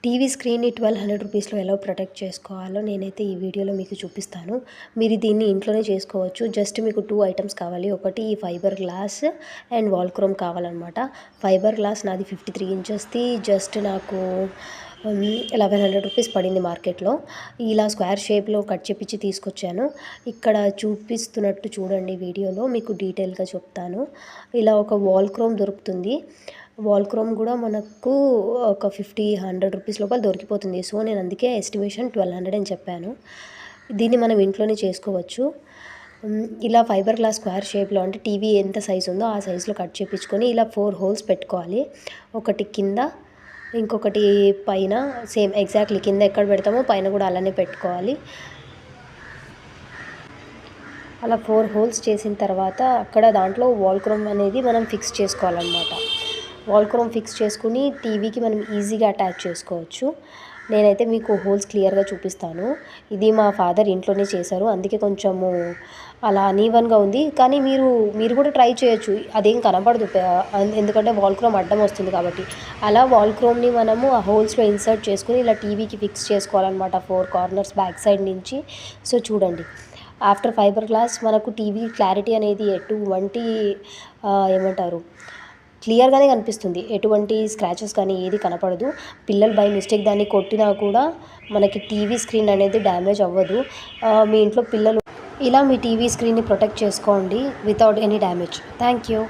TV స్క్రీన్‌ని 1200 రూపీస్‌లో ఎలా protect చేసుకోవాలో నేనైతే ఈ వీడియోలో మీకు చూపిస్తాను. మీరు దీన్ని ఇంట్లోనే చేసుకోవచ్చు. జస్ట్ మీకు 2 ఐటెమ్స్ కావాలి. ఒకటి ఈ fibre glass and wall chrome కావాలనమాట. ఫైబర్ గ్లాస్ నాది 53 ఇంచెస్‌ది జస్ట్ నాకు 1100 రూపీస్ పడింది మార్కెట్‌లో. ఇలా స్క్వేర్ షేప్‌లో కట్ చేపించి తీసుకొచ్చాను. ఇక్కడ చూపిస్తున్నట్టు చూడండి వీడియోలో మీకు డీటెయిల్‌గా చెప్తాను. ఇలా ఒక వాల్ క్రోమ్ దొరుకుతుంది. వాల్ క్రోమ్ కూడా మనకు ఒక 100 రూపీస్ లోపల దొరికిపోతుంది. సో నేను అందుకే ఎస్టిమేషన్ 1200 అని చెప్పాను. దీన్ని మనం ఇంట్లోనే చేసుకోవచ్చు. ఇలా ఫైబర్ గ్లాస్ స్క్వేర్ షేప్‌లో అంటే టీవీ ఎంత సైజు ఉందో ఆ సైజులో కట్ చేపించుకొని ఇలా 4 హోల్స్ పెట్టుకోవాలి. ఒకటి కింద, ఇంకొకటి పైన సేమ్ ఎగ్జాక్ట్లీ కింద ఎక్కడ పెడతామో పైన కూడా అలానే పెట్టుకోవాలి. అలా 4 హోల్స్ చేసిన తర్వాత అక్కడ దాంట్లో వాల్ క్రోమ్ అనేది మనం ఫిక్స్ చేసుకోవాలన్నమాట. వాల్ క్రోమ్ ఫిక్స్ చేసుకుని టీవీకి మనం ఈజీగా అటాచ్ చేసుకోవచ్చు. నేనైతే మీకు హోల్స్ క్లియర్గా చూపిస్తాను. ఇది మా ఫాదర్ ఇంట్లోనే చేశారు. అందుకే కొంచెము అలా అనీవెన్‌గా ఉంది. కానీ మీరు కూడా ట్రై చేయొచ్చు. అదేం కనపడదు ఎందుకంటే వాల్ క్రోమ్ అడ్డం వస్తుంది కాబట్టి. అలా వాల్ క్రోమ్‌ని మనము ఆ హోల్స్‌లో ఇన్సర్ట్ చేసుకొని ఇలా టీవీకి ఫిక్స్ చేసుకోవాలన్నమాట 4 కార్నర్స్ బ్యాక్ సైడ్ నుంచి. సో చూడండి. ఆఫ్టర్ ఫైబర్ గ్లాస్ మనకు టీవీ క్లారిటీ అనేది ఎటువంటి ఏమంటారు క్లియర్గానే కనిపిస్తుంది. ఎటువంటి స్క్రాచెస్ కానీ ఏది కనపడదు. పిల్లలు బై మిస్టేక్ దాన్ని కొట్టినా కూడా మనకి టీవీ స్క్రీన్ అనేది డ్యామేజ్ అవ్వదు. మీ ఇంట్లో పిల్లలు ఇలా మీ టీవీ స్క్రీన్ని ప్రొటెక్ట్ చేసుకోండి without any damage. Thank you.